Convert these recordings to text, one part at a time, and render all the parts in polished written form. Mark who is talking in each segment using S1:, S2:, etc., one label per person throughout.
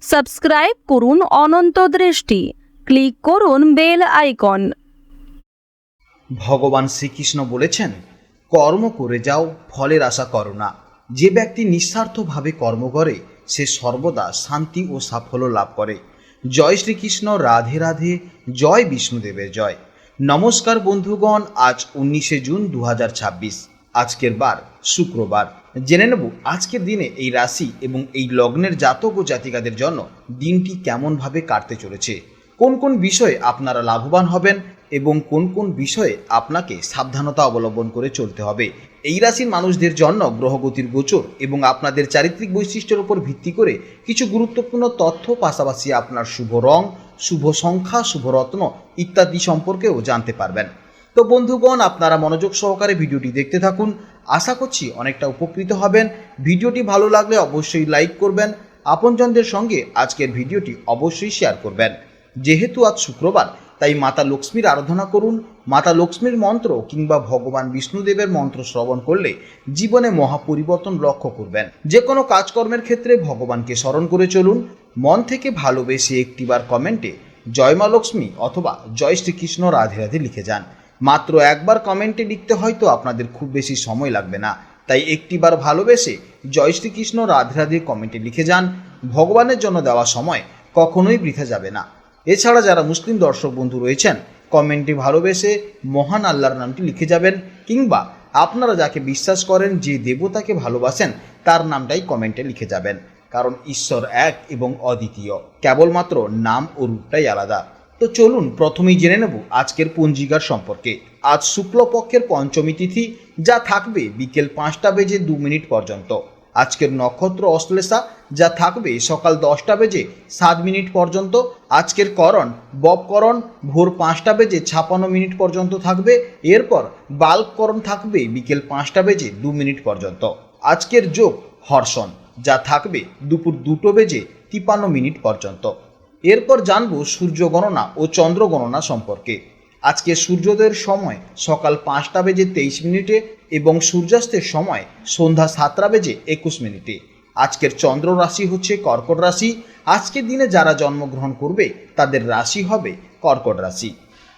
S1: Subscribe করুন অনন্ত দৃষ্টি, click করুন বেল আইকন।
S2: ভগবান শ্রীকৃষ্ণ বলেছেন, কর্ম করে যাও, ফলের আশা করো না। যে ব্যক্তি নিঃস্বার্থভাবে কর্ম করে সে সর্বদা শান্তি ও সাফল্য লাভ করে। জয় শ্রীকৃষ্ণ, রাধে রাধে, জয় বিষ্ণুদেবের জয়। নমস্কার বন্ধুগণ, আজ 19শে জুন 2026, আজকের বার শুক্রবার। জেনে নেব আজকের দিনে এই রাশি এবং এই লগ্নের জাতক ও জাতিকাদের জন্য দিনটি কেমনভাবে কাটতে চলেছে, কোন কোন বিষয়ে আপনারা লাভবান হবেন এবং কোন কোন বিষয়ে আপনাকে সাবধানতা অবলম্বন করে চলতে হবে। এই রাশির মানুষদের জন্য গ্রহগতির গোচর এবং আপনাদের চারিত্রিক বৈশিষ্ট্যের উপর ভিত্তি করে কিছু গুরুত্বপূর্ণ তথ্য, পাশাপাশি আপনার শুভ রং, শুভ সংখ্যা, শুভ রত্ন ইত্যাদি সম্পর্কেও জানতে পারবেন। তো বন্ধুগণ, আপনারা মনোযোগ সহকারে ভিডিওটি দেখতে থাকুন। আশা করছি অনেকটা উপকৃত হবেন। ভিডিওটি ভালো লাগলে অবশ্যই লাইক করবেন, আপনজনদের সঙ্গে আজকের ভিডিওটি অবশ্যই শেয়ার করবেন। যেহেতু আজ শুক্রবার, তাই মাতা লক্ষ্মীর আরাধনা করুন। মাতা লক্ষ্মীর মন্ত্র কিংবা ভগবান বিষ্ণুদেবের মন্ত্র শ্রবণ করলে জীবনে মহাপরিবর্তন লক্ষ্য করবেন। যে কোনো কাজকর্মের ক্ষেত্রে ভগবানকে স্মরণ করে চলুন। মন থেকে ভালোবেসে একটিবার কমেন্টে জয় মা লক্ষ্মী অথবা জয় শ্রীকৃষ্ণ, রাধে রাধে লিখে যান। মাত্র একবার কমেন্টে লিখতে হয়তো আপনাদের খুব বেশি সময় লাগবে না, তাই একটিবার ভালোবেসে জয় শ্রীকৃষ্ণ, রাধে রাধে কমেন্টে লিখে যান। ভগবানের জন্য দেওয়া সময় কখনোই বৃথা যাবে না। এছাড়া যারা মুসলিম দর্শক বন্ধু রয়েছেন, কমেন্টে ভালোবেসে মহান আল্লাহর নামটি লিখে যাবেন, কিংবা আপনারা যাকে বিশ্বাস করেন, যে দেবতাকে ভালোবাসেন, তার নামটাই কমেন্টে লিখে যাবেন। কারণ ঈশ্বর এক এবং অদ্বিতীয়, কেবলমাত্র নাম ও রূপটাই আলাদা। তো চলুন প্রথমেই জেনে নেব আজকের পঞ্জিকার সম্পর্কে। আজ শুক্লপক্ষের পঞ্চমী তিথি, যা থাকবে বিকেল 5টা বেজে 2 মিনিট পর্যন্ত। আজকের নক্ষত্র অশ্লেষা, যা থাকবে সকাল 10টা বেজে 7 মিনিট পর্যন্ত। আজকের করণ ববকরণ, ভোর 5টা বেজে 56 মিনিট পর্যন্ত থাকবে। এরপর বাল্বকরণ থাকবে বিকেল 5টা বেজে 2 মিনিট পর্যন্ত। আজকের যোগ হর্ষণ, যা থাকবে দুপুর 2টো বেজে 53 মিনিট পর্যন্ত। এরপর জানব সূর্য গণনা ও চন্দ্র গণনা সম্পর্কে। আজকে সূর্যোদয়ের সময় সকাল 5টা বেজে 23 মিনিটে এবং সূর্যাস্তের সময় সন্ধ্যা 7টা বেজে 21 মিনিটে। আজকের চন্দ্র রাশি হচ্ছে কর্কট রাশি। আজকের দিনে যারা জন্মগ্রহণ করবে তাদের রাশি হবে কর্কট রাশি।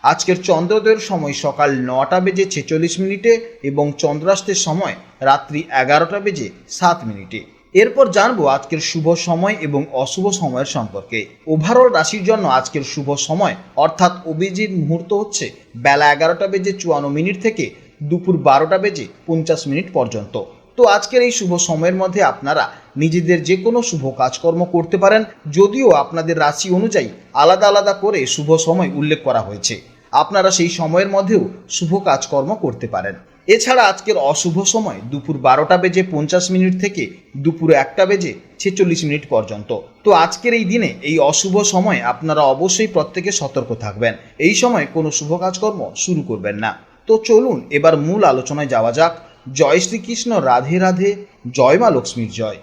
S2: আজকের চন্দ্রোদয়ের সময় সকাল 9টা বেজে 46 মিনিটে এবং চন্দ্রাস্তের সময় রাত্রি 11টা বেজে 7 মিনিটে। এরপর জানবো আজকের শুভ সময় এবং অশুভ সময়ের সম্পর্কে। ওভারঅল রাশির জন্য আজকের শুভ সময় অর্থাৎ অভিজিৎ মুহূর্ত হচ্ছে বেলা 11টা বেজে 54 মিনিট থেকে দুপুর 12টা বেজে 50 মিনিট পর্যন্ত। তো আজকের এই শুভ সময়ের মধ্যে আপনারা নিজেদের যে কোনো শুভ কাজকর্ম করতে পারেন, যদিও আপনাদের রাশি অনুযায়ী আলাদা আলাদা করে শুভ সময় উল্লেখ করা হয়েছে। আপনারা সেই সময়ের মধ্যেও শুভ কাজকর্ম করতে পারেন। এছাড়া আজকের অশুভ সময় দুপুর 12টা বেজে 50 মিনিট থেকে দুপুর 1টা বেজে 46 মিনিট পর্যন্ত। তো আজকের এই দিনে এই অশুভ সময় আপনারা অবশ্যই প্রত্যেকে সতর্ক থাকবেন। এই সময় কোনো শুভ কাজকর্ম শুরু করবেন না। তো চলুন এবার মূল আলোচনায় যাওয়া যাক। জয় শ্রীকৃষ্ণ, রাধে রাধে, জয় মা লক্ষ্মীর জয়।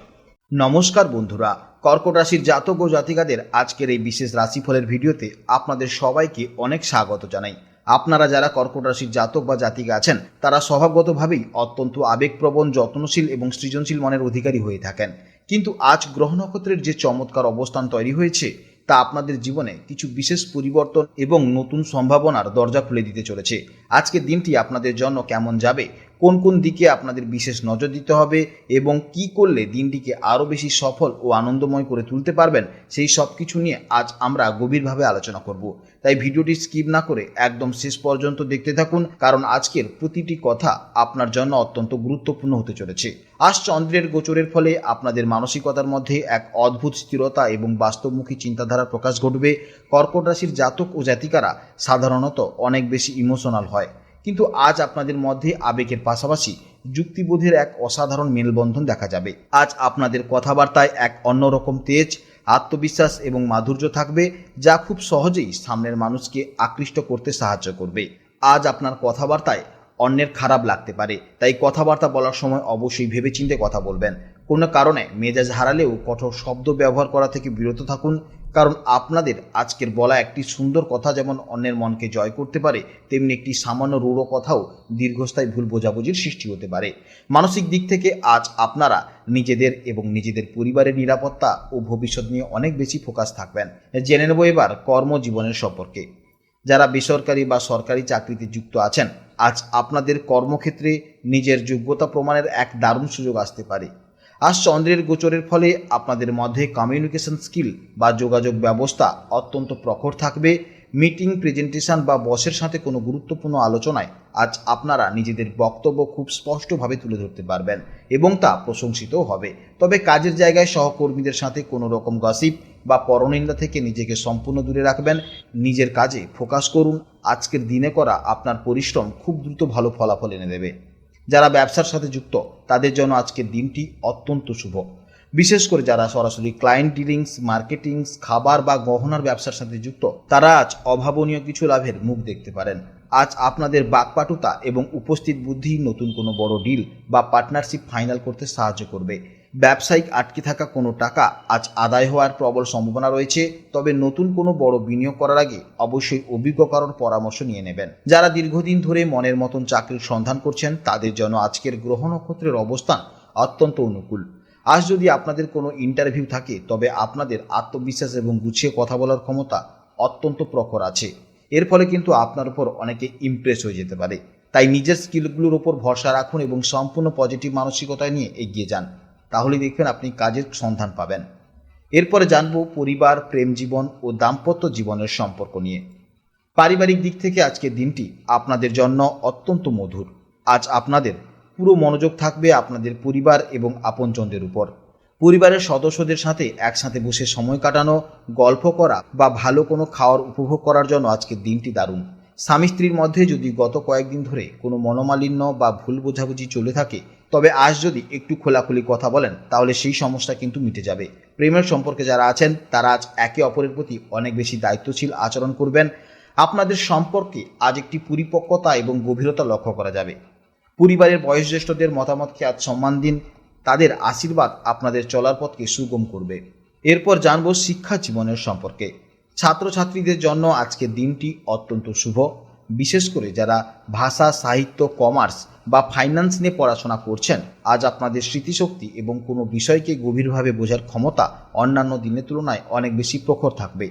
S2: নমস্কার বন্ধুরা, কর্কট রাশির জাতক ও জাতিকাদের আজকের এই বিশেষ রাশিফলের ভিডিওতে আপনাদের সবাইকে অনেক স্বাগত জানাই। আপনারা যারা কর্কট রাশির জাতক বা জাতিকা আছেন, তারা স্বভাবগতভাবেই অত্যন্ত আবেগপ্রবণ, যত্নশীল এবং সৃজনশীল মনের অধিকারী হয়ে থাকেন। কিন্তু আজ গ্রহ নক্ষত্রের যে চমৎকার অবস্থান তৈরি হয়েছে, তা আপনাদের জীবনে কিছু বিশেষ পরিবর্তন এবং নতুন সম্ভাবনার দরজা খুলে দিতে চলেছে। আজকের দিনটি আপনাদের জন্য কেমন যাবে, কোন কোন দিকে আপনাদের বিশেষ নজর দিতে হবে এবং কি করলে দিনটিকে আরও বেশি সফল ও আনন্দময় করে তুলতে পারবেন, সেই সব কিছু নিয়ে আজ আমরা গভীরভাবে আলোচনা করব। তাই ভিডিওটি স্কিপ না করে একদম শেষ পর্যন্ত দেখতে থাকুন, কারণ আজকের প্রতিটি কথা আপনার জন্য অত্যন্ত গুরুত্বপূর্ণ হতে চলেছে। আজ চন্দ্রের গোচরের ফলে আপনাদের মানসিকতার মধ্যে এক অদ্ভুত স্থিরতা এবং বাস্তবমুখী চিন্তাধারার প্রকাশ ঘটবে। কর্কট রাশির জাতক ও জাতিকারা সাধারণত অনেক বেশি ইমোশনাল হয়, কিন্তু আজ আপনাদের মধ্যে আবেগের পাশাপাশি যুক্তিবোধের এক অসাধারণ মেলবন্ধন দেখা যাবে। আজ আপনাদের কথাবার্তায় এক অন্যরকম তেজ, আত্মবিশ্বাস এবং মাধুর্য থাকবে, যা খুব সহজেই সামনের মানুষকে আকৃষ্ট করতে সাহায্য করবে। আজ আপনার কথাবার্তায় অন্যের খারাপ লাগতে পারে, তাই কথাবার্তা বলার সময় অবশ্যই ভেবেচিন্তে কথা বলবেন। কোনো কারণে মেজাজ হারালেও কঠোর শব্দ ব্যবহার করা থেকে বিরত থাকুন, কারণ আপনাদের আজকের বলা একটি সুন্দর কথা যেমন অন্যের মনকে জয় করতে পারে, তেমনি একটি সামান্য রূঢ় কথাও দীর্ঘস্থায়ী ভুল বোঝাবুঝির সৃষ্টি হতে পারে। মানসিক দিক থেকে আজ আপনারা নিজেদের এবং নিজেদের পরিবারের নিরাপত্তা ও ভবিষ্যৎ নিয়ে অনেক বেশি ফোকাস থাকবেন। জেনে নেব এবার কর্মজীবনের সম্পর্কে। যারা বেসরকারি বা সরকারি চাকরিতে যুক্ত আছেন, আজ আপনাদের কর্মক্ষেত্রে নিজের যোগ্যতা প্রমাণের এক দারুণ সুযোগ আসতে পারে। আজ চন্দ্রের গোচরের ফলে আপনাদের মধ্যে কমিউনিকেশন স্কিল বা যোগাযোগ ব্যবস্থা অত্যন্ত প্রখর থাকবে। মিটিং, প্রেজেন্টেশন বা বসের সাথে কোনো গুরুত্বপূর্ণ আলোচনায় আজ আপনারা নিজেদের বক্তব্য খুব স্পষ্টভাবে তুলে ধরতে পারবেন এবং তা প্রশংসিতও হবে। তবে কাজের জায়গায় সহকর্মীদের সাথে কোনো রকম গসিপ বা পরনিন্দা থেকে নিজেকে সম্পূর্ণ দূরে রাখবেন। নিজের কাজে ফোকাস করুন। আজকের দিনে করা আপনার পরিশ্রম খুব দ্রুত ভালো ফলাফল এনে দেবে। যারা ব্যবসার সাথে যুক্ত তাদের জন্য আজকের দিনটি অত্যন্ত শুভ। বিশেষ করে যারা সরাসরি ক্লায়েন্ট ডিলিংস, মার্কেটিংস, খাবার বা গহনার ব্যবসার সাথে যুক্ত তারা আজ অভাবনীয় কিছু লাভের মুখ দেখতে পারেন। আজ আপনাদের বাকপটুতা এবং উপস্থিত বুদ্ধি নতুন কোনো বড় ডিল বা পার্টনারশিপ ফাইনাল করতে সাহায্য করবে। ব্যবসায়িক আটকে থাকা কোনো টাকা আজ আদায় হওয়ার প্রবল সম্ভাবনা রয়েছে। তবে নতুন কোনো বড় বিনিয়োগ করার আগে অবশ্যই অভিজ্ঞ কারোর পরামর্শ নিয়ে নেবেন। যারা দীর্ঘদিন ধরে মনের মতন চাকরির সন্ধান করছেন তাদের জন্য আজকের গ্রহ নক্ষত্রের অবস্থান অত্যন্ত অনুকূল। আজ যদি আপনাদের কোনো ইন্টারভিউ থাকে তবে আপনাদের আত্মবিশ্বাস এবং গুছিয়ে কথা বলার ক্ষমতা অত্যন্ত প্রখর আছে। এর ফলে কিন্তু আপনার উপর অনেকে ইমপ্রেস হয়ে যেতে পারে। তাই নিজের স্কিলগুলোর উপর ভরসা রাখুন এবং সম্পূর্ণ পজিটিভ মানসিকতায় নিয়ে এগিয়ে যান। তাহলে দেখবেন আপনি কাজের সন্ধান পাবেন। এরপরে জানবো পরিবার, প্রেম জীবন ও দাম্পত্য জীবনের সম্পর্ক নিয়ে। পারিবারিক দিক থেকে আজকের দিনটি আপনাদের জন্য অত্যন্ত মধুর। আজ আপনাদের পুরো মনোযোগ থাকবে আপনাদের পরিবার এবং আপনজনদের উপর। পরিবারের সদস্যদের সাথে একসাথে বসে সময় কাটানো, গল্প করা বা ভালো কোনো খাওয়ার উপভোগ করার জন্য আজকের দিনটি দারুণ। স্বামী স্ত্রীর মধ্যে যদি গত কয়েকদিন ধরে কোনো মনোমালিন্য বা ভুল বোঝাবুঝি চলে থাকে তবে আজ যদি একটু খোলাখুলি কথা বলেন তাহলে সেই সমস্যা কিন্তু মিটে যাবে। প্রেমের সম্পর্কে যারা আছেন তারা আজ একে অপরের প্রতি অনেক বেশি দায়িত্বশীল আচরণ করবেন। আপনাদের সম্পর্কে আজ একটি পরিপক্কতা এবং গভীরতা লক্ষ্য করা যাবে। পরিবারের বয়োজ্যেষ্ঠদের মতামতকে আজ সম্মান দিন। তাদের আশীর্বাদ আপনাদের চলার পথকে সুগম করবে। এরপর জানবো শিক্ষা জীবনের সম্পর্কে। ছাত্রছাত্রীদের জন্য আজকের দিনটি অত্যন্ত শুভ। বিশেষ করে যারা ভাষা, সাহিত্য, কমার্স বা ফাইন্যান্স নিয়ে পড়াশোনা করছেন আজ আপনাদের স্মৃতিশক্তি এবং কোনো বিষয়কে গভীরভাবে বোঝার ক্ষমতা অন্যান্য দিনের তুলনায় অনেক বেশি প্রখর থাকবে।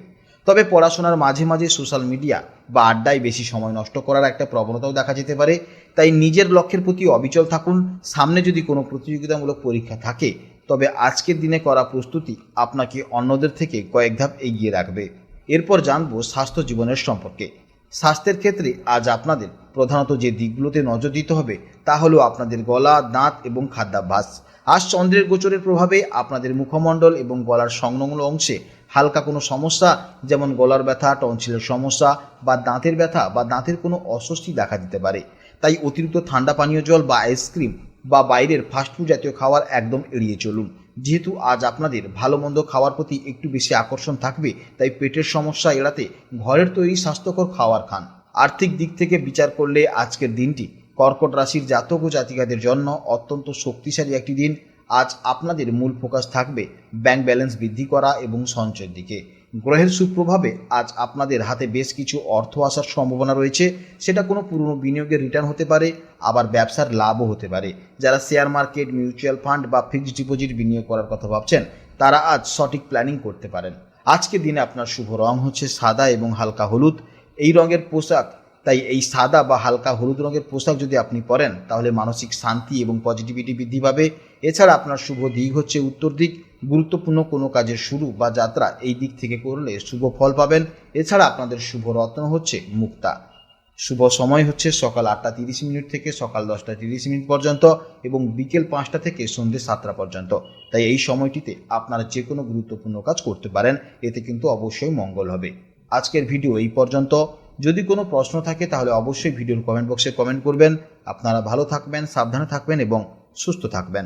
S2: তবে পড়াশোনার মাঝে মাঝে সোশ্যাল মিডিয়া বা আড্ডায় বেশি সময় নষ্ট করার একটা প্রবণতাও দেখা যেতে পারে। তাই নিজের লক্ষ্যের প্রতি অবিচল থাকুন। সামনে যদি কোনো প্রতিযোগিতামূলক পরীক্ষা থাকে তবে আজকের দিনে করা প্রস্তুতি আপনাকে অন্যদের থেকে কয়েক ধাপ এগিয়ে রাখবে। এরপর জানবো স্বাস্থ্য জীবনের সম্পর্কে। স্বাস্থ্যের ক্ষেত্রে আজ আপনাদের প্রধানত যে দিকগুলোতে নজর দিতে হবে তা হলো আপনাদের গলা, দাঁত এবং খাদ্যাভ্যাস। আজ চন্দ্রের গোচরের প্রভাবে আপনাদের মুখমণ্ডল এবং গলার সংলগ্ন অংশে হালকা কোনো সমস্যা যেমন গলার ব্যথা, টনসিলের সমস্যা বা দাঁতের ব্যথা বা দাঁতের কোনো অস্বস্তি দেখা দিতে পারে। তাই অতিরিক্ত ঠান্ডা পানীয় জল বা আইসক্রিম বা বাইরের ফাস্টফুড জাতীয় খাবার একদম এড়িয়ে চলুন। যেহেতু আজ আপনাদের ভালো মন্দ খাওয়ার প্রতি একটু বেশি আকর্ষণ থাকবে তাই পেটের সমস্যা এড়াতে ঘরের তৈরি স্বাস্থ্যকর খাবার খান। আর্থিক দিক থেকে বিচার করলে আজকের দিনটি কর্কট রাশির জাতক ও জাতিকাদের জন্য অত্যন্ত শক্তিশালী একটি দিন। আজ আপনাদের মূল ফোকাস থাকবে ব্যাংক ব্যালেন্স বৃদ্ধি করা এবং সঞ্চয়ের দিকে। গ্রহের সুপ্রভাবে আজ আপনাদের হাতে বেশ কিছু অর্থ আসার সম্ভাবনা রয়েছে। সেটা কোনো পুরনো বিনিয়োগের রিটার্ন হতে পারে, আবার ব্যবসার লাভও হতে পারে। যারা শেয়ার মার্কেট, মিউচুয়াল ফান্ড বা ফিক্সড ডিপোজিট বিনিয়োগ করার কথা ভাবছেন তারা আজ সঠিক প্ল্যানিং করতে পারেন। আজকের দিনে আপনার শুভ রং হচ্ছে সাদা এবং হালকা হলুদ। এই রঙের পোশাক, তাই এই সাদা বা হালকা হলুদ রঙের পোশাক যদি আপনি পরেন তাহলে মানসিক শান্তি এবং পজিটিভিটি বৃদ্ধি পাবে। এছাড়া আপনার শুভ দিক হচ্ছে উত্তর দিক। গুরুত্বপূর্ণ কোনো কাজের শুরু বা যাত্রা এই দিক থেকে করলে শুভ ফল পাবেন। এছাড়া আপনাদের শুভ রত্ন হচ্ছে মুক্তা। শুভ সময় হচ্ছে সকাল 8:30 থেকে সকাল 10:30 পর্যন্ত এবং বিকেল 5টা থেকে সন্ধ্যে 7টা পর্যন্ত। তাই এই সময়টিতে আপনারা যে কোনো গুরুত্বপূর্ণ কাজ করতে পারেন, এতে কিন্তু অবশ্যই মঙ্গল হবে। আজকের ভিডিও এই পর্যন্ত। যদি কোনো প্রশ্ন থাকে তাহলে অবশ্যই ভিডিওর কমেন্ট বক্সে কমেন্ট করবেন। আপনারা ভালো থাকবেন, সাবধানে থাকবেন এবং সুস্থ থাকবেন।